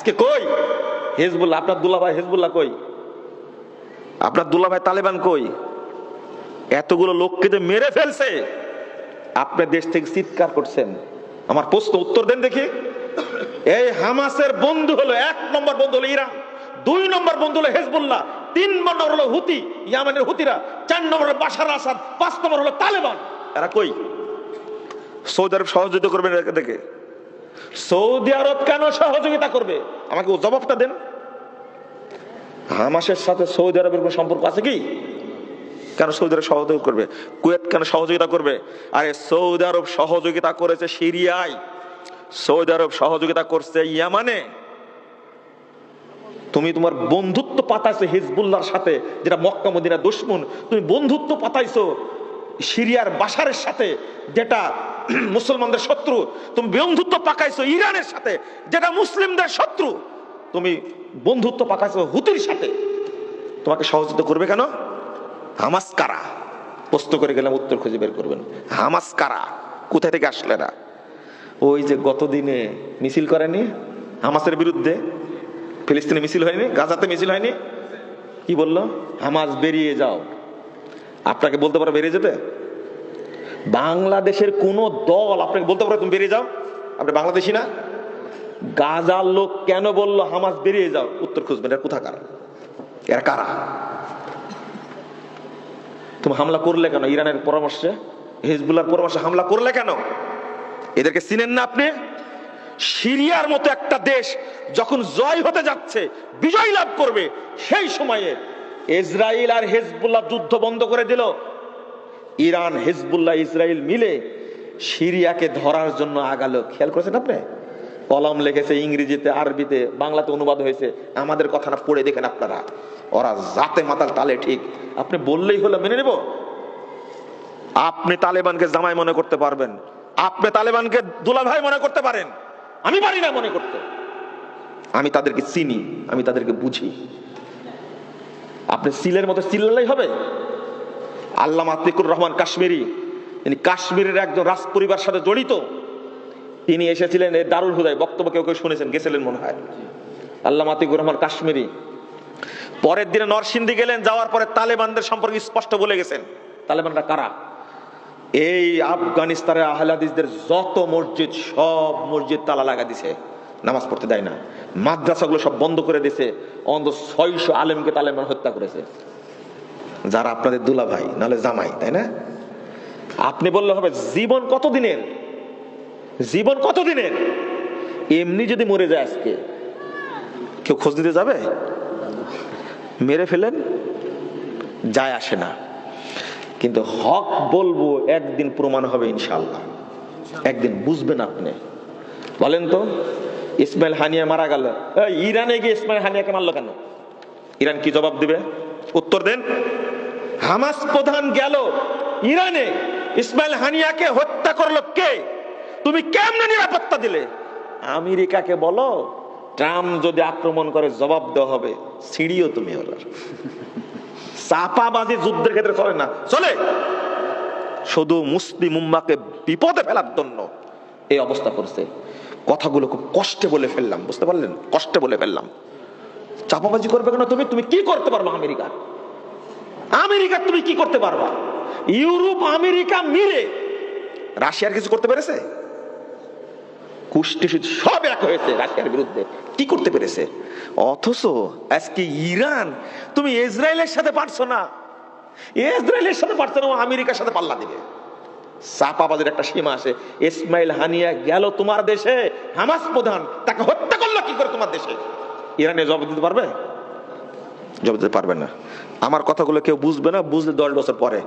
আজকে কই হিজবুল্লাহ? আপনার দুলাভাই হিজবুল্লাহ কই? আপনার দুলাভাই তালেবান কই? এতগুলো লোককে যে মেরে ফেলছে, আপনি দেশ থেকে চিৎকার করছেন। আমার প্রশ্ন উত্তর দেন দেখি। এই হামাসের বন্ধু হলো, 1 নম্বর বন্ধু হলো ইরান, 2 নম্বর বন্ধু হলো হিজবুল্লাহ, 3 নম্বর হলো হুতি, ইয়ামেনের হুতিরা, 4 নম্বর হলো বাশার আসাদ, 5 নম্বর হলো তালেবান। এরা কই? সৌদি আরব সহযোগিতা করবে দেখে? সৌদি আরব কেন সহযোগিতা করবে? আমাকে জবাবটা দেন। হামাসের সাথে সৌদি আরবের কোন সম্পর্ক আছে কি? কেন সৌদি আরব সহযোগিতা করবে? কুয়েত কেন সহযোগিতা করবে? আরে সৌদি আরব সহযোগিতা করেছে সিরিয়ায়, সৌদি আরব সহযোগিতা করছে ইয়ামানে। তুমি তোমার বন্ধুত্ব পাতাইছো হিজবুল্লাহর সাথে, যেটা মক্কা মদিনা দুশমন। তুমি বন্ধুত্ব পাতাইছো সিরিয়ার বাশারের সাথে, যেটা মুসলমানদের শত্রু। তুমি বন্ধুত্ব পাকাইছো ইরানের সাথে, যেটা মুসলিমদের শত্রু। তুমি বন্ধুত্ব পাকাইছো হুতির সাথে। তোমাকে সহযোগিতা করবে কেন? হামাস কারা? প্রশ্ন করে গেলাম, উত্তর খুঁজে বের করবেন। হামাস কারা? কোথায় থেকে আসলে না? ওই যে গত দিনে মিছিল করেনি হামাসের বিরুদ্ধে? ফিলিস্তিনে মিছিল হয়নি? গাজাতে মিছিল হয়নি? কি বললো? হামাস বেরিয়ে যাও। আপনাকে বলতে পারো বেরিয়ে যেতে? বাংলাদেশের কোন দল আপনাকে বলতে পারো তুমি বেরিয়ে যাও? আপনি বাংলাদেশি না? গাজার লোক কেন বললো হামাস বেরিয়ে যাও? উত্তর খুঁজবেন। এরা কোথাকার? এরা কারা? তুমি হামলা করলে কেন? ইরানের পরামর্শে, হিজবুল্লাহর পরামর্শে হামলা করলে কেন? এদেরকে চিনেন না আপনি? সিরিয়ার মতো একটা দেশ যখন জয় হতে যাচ্ছে, বিজয় লাভ করবে, সেই সময়ে ইসরায়েল আর হিজবুল্লাহ যুদ্ধ বন্ধ করে দিল। ইরান, হিজবুল্লাহ, ইসরায়েল মিলে সিরিয়াকে ধরার জন্য আগালো। খেয়াল করেছেন আপনি? কলম লিখেছে ইংরেজিতে, আরবিতে, বাংলাতে অনুবাদ হয়েছে। আমাদের কথা না পড়ে দেখেন আপনারা। ওরা জাতে মাতাল তালে ঠিক। আপনি বললেই হলো মেনে নেব? আপনি তালেবানকে জামাই মনে করতে পারবেন, আপনি তালেবানকে দুলাভাই মনে করতে পারেন, আমি পারি না মনে করতে। আমি তাদেরকে চিনি, আমি তাদেরকে বুঝি। আপনি সিলের মতো চিল্লালেই হবে? আল্লামা আতিকুর রহমান কাশ্মীরি, তিনি কাশ্মীরের একজন রাজ পরিবার সাথে জড়িত। তিনি এসেছিলেন এই দারুল হুদায়, বক্তব্য কেউ কেউ শুনেছেন, গেছিলেন মনে হয়। আল্লামা আতিকুর রহমান কাশ্মীরি পরের দিনে নরসিংদী গেলেন, যাওয়ার পরে তালেবানদের সম্পর্কে স্পষ্ট বলে গেছেন। তালেবানরা কারা? এই আফগানিস্তানের আহলে হাদিসদের যত মসজিদ, সব মসজিদ তালা লাগা দিছে, নামাজ পড়তে দেয় না। মাদ্রাসাগুলো সব বন্ধ করে দিছে। অন্তত 600 আলেমকে তালেবান হত্যা করেছে, যারা আপনাদের দুলাভাই নাহলে জামাই, তাই না? আপনি বললে হবে জীবন কতদিনের? জীবন কতদিনের? এমনি যদি মরে যায় আজকে, কেউ খোঁজ নিতে যাবে? মেরে ফেলেন, যায় আসে না। কিন্তু হক বলবো, একদিন প্রমাণ হবে ইনশাআল্লাহ। একদিন বুঝবেন আপনি। বলেন তো, ইসমাইল হানিয়া মারা গেল, ইরানে গিয়ে ইসমাইল হানিয়াকে মারলো কেন? ইরান কি জবাব দিবে? উত্তর দেন। হামাস প্রধান গেল ইরানে, ইসমাইল হানিয়াকে হত্যা করলো কে? তুমি কেমনে নিরাপত্তা দিলে? আমেরিকাকে বলো, ট্রাম্প যদি আক্রমণ করে জবাব দেওয়া হবে। সিঁড়িও তুমি ওরা চাপাবাজি যুদ্ধের ক্ষেত্রে চলে না, চলে শুধু মুসলিম উম্মাকে বিপদে ফেলার জন্য এই অবস্থা করছে। কথাগুলো খুব কষ্টে বলে ফেললাম, বুঝতে পারলেন? কষ্টে বলে ফেললাম। চাপাবাজি করবে কেন? তুমি কি করতে পারবা? আমেরিকা তুমি কি করতে পারবা? ইউরোপ আমেরিকা মিলে রাশিয়ার কিছু করতে পেরেছে? কুষ্টি সব এক হয়েছে রাশিয়ার বিরুদ্ধে, কি করতে পেরেছে? অথচ আজকে ইরান, তুমি ইসরায়েলের সাথে পারছো না, ইসরায়েলের সাথে পারছো না, আমেরিকার সাথে পাল্লা দিবে। চাপাবাজির একটা সীমা আছে। ইসমাইল হানিয়া গেল তোমার দেশে, হামাস প্রধান, তাকে হত্যা করলো কি করে তোমার দেশে? ইরানে জবাব দিতে পারবে? জবাব দিতে পারবে না। আমার কথাগুলো কেউ বুঝবে না, বুঝলে 10 বছর পরে